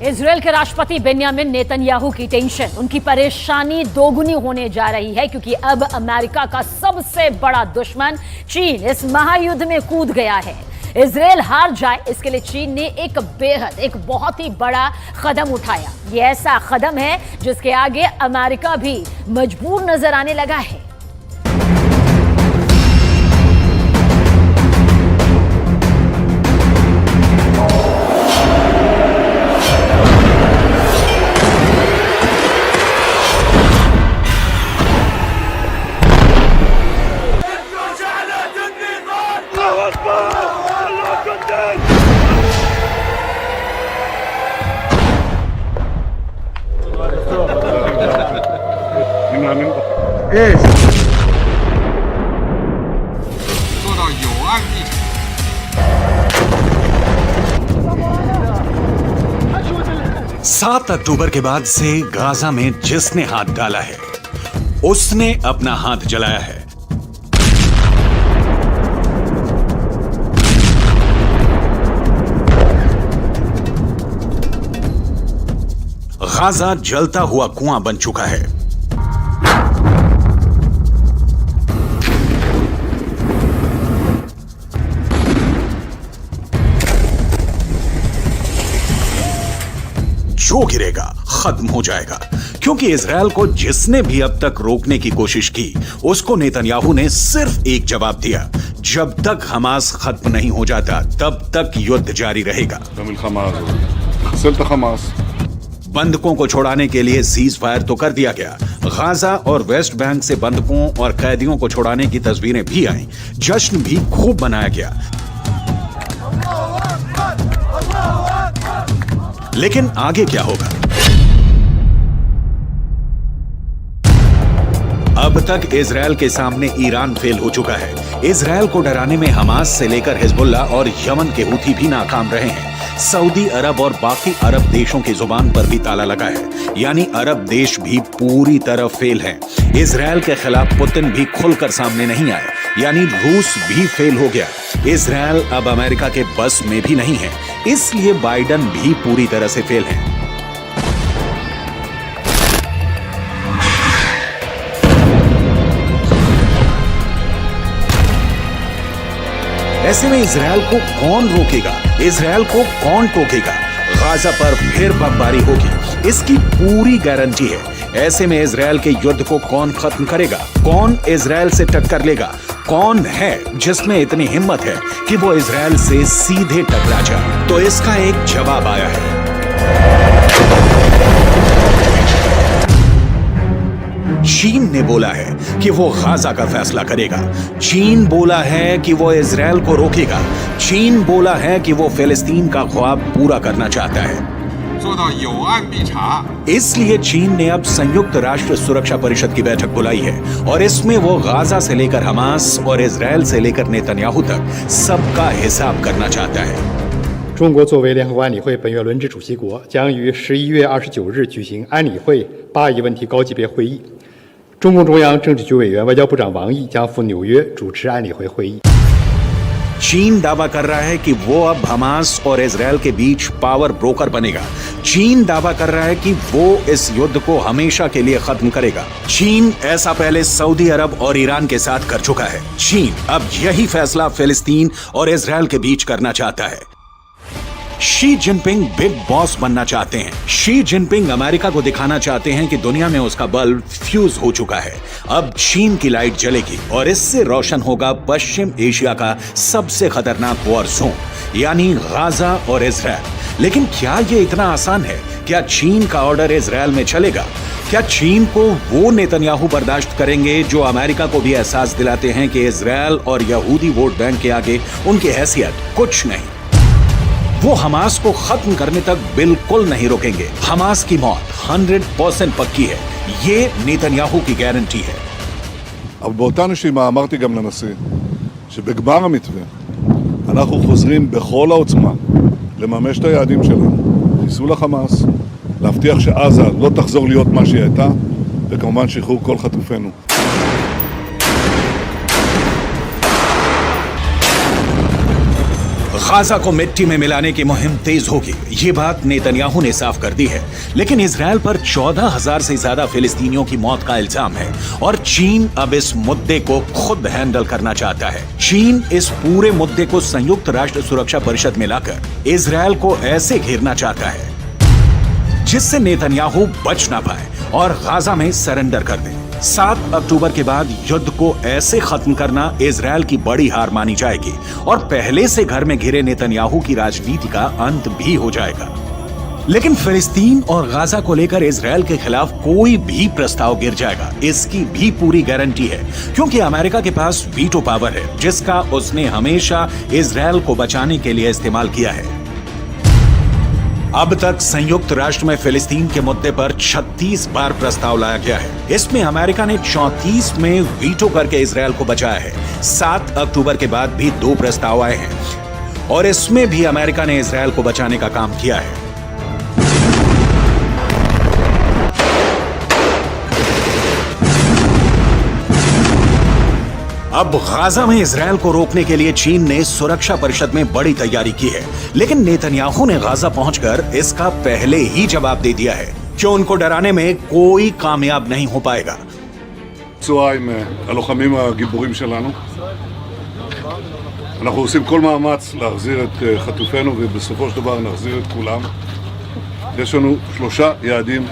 Israel के राष्ट्रपति Benjamin Netanyahu की टेंशन, उनकी परेशानी दोगुनी होने जा रही है क्योंकि अब अमेरिका का सबसे बड़ा दुश्मन चीन इस महायुद्ध में कूद गया है। इजरायल हार जाए इसके लिए चीन ने एक बहुत ही बड़ा कदम उठाया। यह ऐसा कदम है जिसके आगे अमेरिका भी मजबूर नजर आने लगा है। Yes. 做到有案必查。 7 अक्टूबर के बाद से गाजा में जिसने हाथ डाला है उसने अपना हाथ जलाया है। गाजा जलता हुआ कुआं बन चुका है। जो गिरेगा खत्म हो जाएगा, क्योंकि इजरायल को जिसने भी अब तक रोकने की कोशिश की उसको नेतन्याहू ने सिर्फ एक जवाब दिया, जब तक हमास खत्म नहीं हो जाता तब तक युद्ध जारी रहेगा। बंधकों को छोड़ाने के लिए सीज फायर तो कर दिया गया। गाजा और वेस्ट बैंक से बंधकों और कैदियों को छोड़ाने की तस्वीरें भी आईं। जश्न भी खूब मनाया गया। लेकिन आगे क्या होगा? अब तक इजरायल के सामने ईरान फेल हो चुका है। इजरायल को डराने में हमास से लेकर हिजबुल्लाह और यमन के हूथी भी नाकाम रहे हैं। सऊदी अरब और बाकी अरब देशों की जुबान पर भी ताला लगा है, यानी अरब देश भी पूरी तरह फेल हैं। इजरायल के खिलाफ पुतिन भी खुलकर सामने नहीं आए, यानी रूस भी फेल हो गया। इजरायल अब अमेरिका के बस में भी नहीं है, इसलिए बाइडन भी पूरी तरह से फेल हैं। ऐसे में इजरायल को कौन रोकेगा? इजरायल को कौन टोकेगा? गाजा पर फिर बमबारी होगी, इसकी पूरी गारंटी है। ऐसे में इजरायल के युद्ध को कौन खत्म करेगा? कौन इजरायल से टक्कर लेगा? कौन है जिसमें इतनी हिम्मत है कि वो इजरायल से सीधे टकरा जाए? तो इसका एक जवाब आया है। चीन ने बोला है कि वो गाजा का फैसला करेगा। चीन बोला है कि वो इजरायल को रोकेगा। चीन बोला है कि वो फिलिस्तीन का ख्वाब पूरा करना चाहता है। 做到有案必查。 इसलिए चीन ने अब संयुक्त राष्ट्र सुरक्षा परिषद की बैठक बुलाई है और इसमें वो गाजा से लेकर हमास और इजरायल से लेकर नेतन्याहू तक सबका हिसाब करना चाहता है। 中国作为联合国安理会本月轮值主席国，将于11月29日举行安理会巴以问题高级别会议。中共中央政治局委员、外交部长王毅将赴纽约主持安理会会议。 चीन दावा कर रहा है कि वो अब हमास और इजरायल के बीच पावर ब्रोकर बनेगा। चीन दावा कर रहा है कि वो इस युद्ध को हमेशा के लिए खत्म करेगा। चीन ऐसा पहले सऊदी अरब और ईरान के साथ कर चुका है। चीन अब यही फैसला फिलिस्तीन और इजरायल के बीच करना चाहता है। शी जिनपिंग बिग बॉस बनना चाहते हैं। शी जिनपिंग अमेरिका को दिखाना चाहते हैं कि दुनिया में उसका बल्ब फ्यूज हो चुका है। अब चीन की लाइट जलेगी और इससे रोशन होगा पश्चिम एशिया का सबसे खतरनाक वॉर जोन, यानी गाजा और इजरायल। लेकिन क्या ये इतना आसान है? क्या चीन का ऑर्डर इजरायल में चलेगा? क्या चीन को वो नेतन्याहू बर्दाश्त करेंगे जो अमेरिका को भी एहसास दिलाते हैं कि इजरायल और यहूदी वोट बैंक के आगे उनकी हैसियत कुछ नहीं? वो हमास को खत्म करने तक बिल्कुल नहीं रोकेंगे। हमास की मौत 100% पक्की है, ये नेतन्याहू की गारंटी है। אבל באותה נשימה אמרתי גם לנשיא שבגמר המתווה אנחנו חוזרים בכל העוצמה לממש את היעדים שלנו, חיסול החמאס, להבטיח שעזה לא תחזור להיות מה שהיא הייתה, וכמובן שחרור כל חטופינו. गाजा को मिट्टी में मिलाने की मुहिम तेज होगी, ये बात नेतन्याहू ने साफ कर दी है। लेकिन इजरायल पर 14,000 से ज्यादा फिलिस्तीनियों की मौत का इल्जाम है और चीन अब इस मुद्दे को खुद हैंडल करना चाहता है। चीन इस पूरे मुद्दे को संयुक्त राष्ट्र सुरक्षा परिषद में लाकर इजरायल को ऐसे घेरना चाहता है जिससे नेतन्याहू बच ना पाए और गाजा में सरेंडर कर दे। 7 अक्टूबर के बाद युद्ध को ऐसे खत्म करना इजरायल की बड़ी हार मानी जाएगी और पहले से घर में घिरे नेतन्याहू की राजनीति का अंत भी हो जाएगा। लेकिन फिलिस्तीन और गाजा को लेकर इजरायल के खिलाफ कोई भी प्रस्ताव गिर जाएगा, इसकी भी पूरी गारंटी है, क्योंकि अमेरिका के पास वीटो पावर है जिसका उसने हमेशा इजरायल को बचाने के लिए इस्तेमाल किया है। अब तक संयुक्त राष्ट्र में फिलिस्तीन के मुद्दे पर 36 बार प्रस्ताव लाया गया है। इसमें अमेरिका ने 34 में वीटो करके इजरायल को बचाया है। 7 अक्टूबर के बाद भी 2 प्रस्ताव आए हैं और इसमें भी अमेरिका ने इजरायल को बचाने का काम किया है। अब गाजा में इजरायल को रोकने के लिए चीन ने सुरक्षा परिषद में बड़ी तैयारी की है, लेकिन नेतन्याहू ने गाजा पहुंचकर इसका पहले ही जवाब दे दिया है कि उनको डराने में कोई कामयाब नहीं हो पाएगा। צהריים עם הלוחמים הגיבורים שלנו. אנחנו עושים כל מאמץ להחזיר את חטופינו ובסופו של דבר נחזיר את כולם. יש לנו 3 יעדים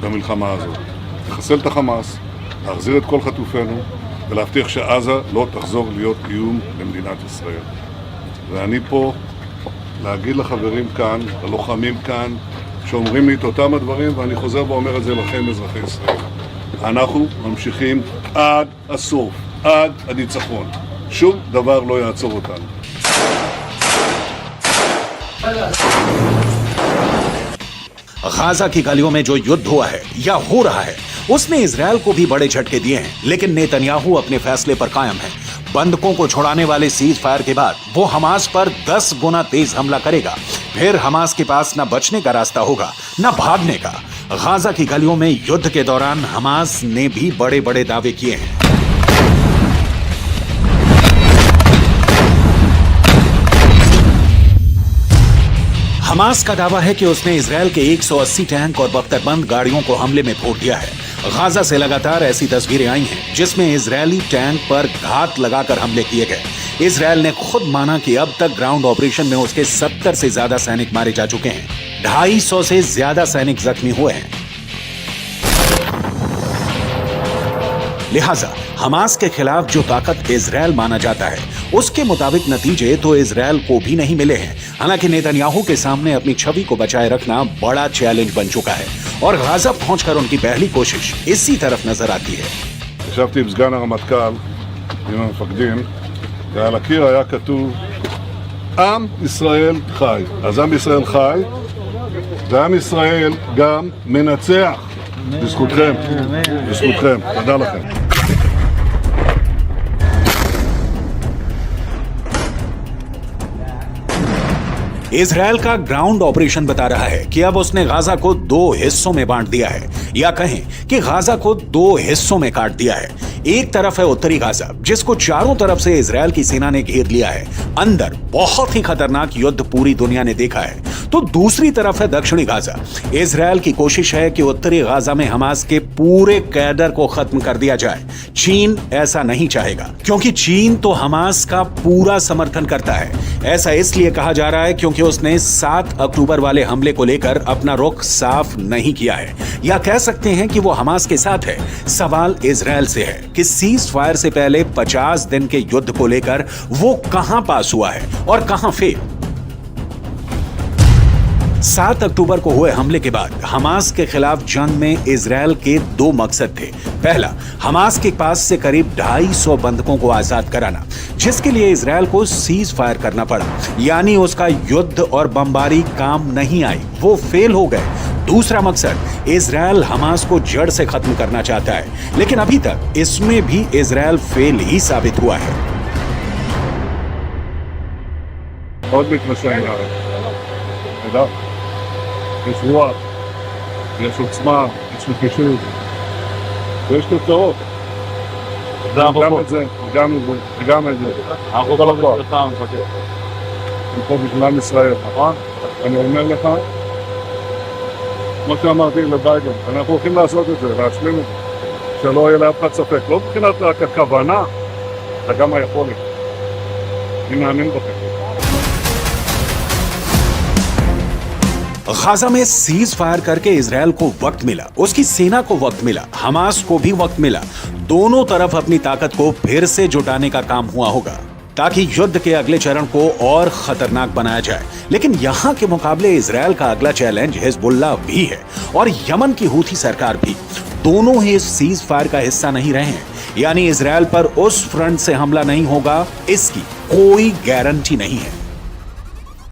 במלחמה הזאת. לחסל את החמאס, להחזיר את כל חטופינו ולהבטיח שעזה לא תחזור להיות איום למדינת ישראל. ואני פה להגיד לחברים כאן, ללוחמים כאן, שאומרים לי את אותם הדברים, ואני חוזר ואומר את זה לכם, אזרחי ישראל. אנחנו ממשיכים עד הסוף, עד הניצחון. שום דבר לא יעצור אותנו. गाजा की गलियों में जो युद्ध हुआ है या हो रहा है उसने इजरायल को भी बड़े झटके दिए हैं, लेकिन नेतन्याहू अपने फैसले पर कायम है। बंधकों को छुड़ाने वाले सीज फायर के बाद वो हमास पर 10 गुना तेज हमला करेगा। फिर हमास के पास न बचने का रास्ता होगा न भागने का। गाजा की गलियों में युद्ध के दौरान हमास ने भी बड़े बड़े दावे किए हैं। हमास का दावा है कि उसने इजरायल के 180 टैंक और बख्तरबंद गाड़ियों को हमले में फोड़ दिया है। गाजा से लगातार ऐसी तस्वीरें आई हैं जिसमें इजरायली टैंक पर घात लगाकर हमले किए गए। इजरायल ने खुद माना कि अब तक ग्राउंड ऑपरेशन में उसके 70 से ज्यादा सैनिक मारे जा चुके हैं, 250 से ज्यादा सैनिक जख्मी हुए हैं। लिहाजा हमास के खिलाफ जो ताकत इजरायल माना जाता है उसके मुताबिक नतीजे तो इजरायल को भी नहीं मिले हैं। हालांकि नेतन्याहू के सामने अपनी छवि को बचाए रखना बड़ा चैलेंज बन चुका है और गाजा पहुंचकर उनकी पहली कोशिश इसी तरफ नजर आती है। ישבתי עם סגן הרמטכ"ל, עם המפקדים, ועל הקיר היה כתוב עם ישראל חי. אז עם ישראל חי, ועם ישראל גם מנצח. בזכותכם, בזכותכם. תודה לכם. इजरायल का ग्राउंड ऑपरेशन बता रहा है कि अब उसने गाजा को 2 हिस्सों में बांट दिया है, या कहें कि गाजा को 2 हिस्सों में काट दिया है। एक तरफ है उत्तरी गाजा जिसको चारों तरफ से इजरायल की सेना ने घेर लिया है। अंदर बहुत ही खतरनाक युद्ध पूरी दुनिया ने देखा है। तो दूसरी तरफ है दक्षिणी गाजा। इजरायल की कोशिश है कि उत्तरी गाजा में हमास के पूरे कैडर को खत्म कर दिया जाए। चीन ऐसा नहीं चाहेगा क्योंकि चीन तो हमास का पूरा समर्थन करता है। ऐसा इसलिए कहा जा रहा है क्योंकि उसने 7 अक्टूबर वाले हमले को लेकर अपना रुख साफ नहीं किया है, या कह सकते हैं कि वो हमास के साथ है। सवाल इजरायल से है कि सीज फायर से पहले 50 दिन के युद्ध को लेकर वो कहां पास हुआ है और कहां फेल। 7 अक्टूबर को हुए हमले के बाद हमास के खिलाफ जंग में इजरायल के 2 मकसद थे। पहला, हमास के पास से करीब 250 बंधकों को आजाद कराना, जिसके लिए इजरायल को सीज फायर करना पड़ा, यानी उसका युद्ध और बमबारी काम नहीं आई, वो फेल हो गए। दूसरा मकसद, इजरायल हमास को जड़ से खत्म करना चाहता है, लेकिन अभी तक इसमें भी इजरायल फेल ही साबित हुआ है। מאוד מתמשך לארץ. תודה. יש רוח, יש עוצמה, יש נחישות, ויש תוצאות. גם את זה, וגם את זה. אנחנו כל הכוח. פה בגלל ישראל, נכון? אני אומר לך, כמו שאמרתי לביידן, אנחנו הולכים לעשות את זה, להשלים את זה, שלא יהיה לאף אחד ספק, לא מבחינת רק הכוונה, אלא גם היכולת. אני מאמין בכם. गाजा में सीज फायर करके इजरायल को वक्त मिला, उसकी सेना को वक्त मिला, हमास को भी वक्त मिला। दोनों तरफ अपनी ताकत को फिर से जुटाने का काम हुआ होगा ताकि युद्ध के अगले चरण को और खतरनाक बनाया जाए। लेकिन यहां के मुकाबले इजरायल का अगला चैलेंज हिजबुल्लाह भी है और यमन की हूथी सरकार भी। दोनों ही इस सीज फायर का हिस्सा नहीं रहे हैं, यानी इजरायल पर उस फ्रंट से हमला नहीं होगा इसकी कोई गारंटी नहीं है।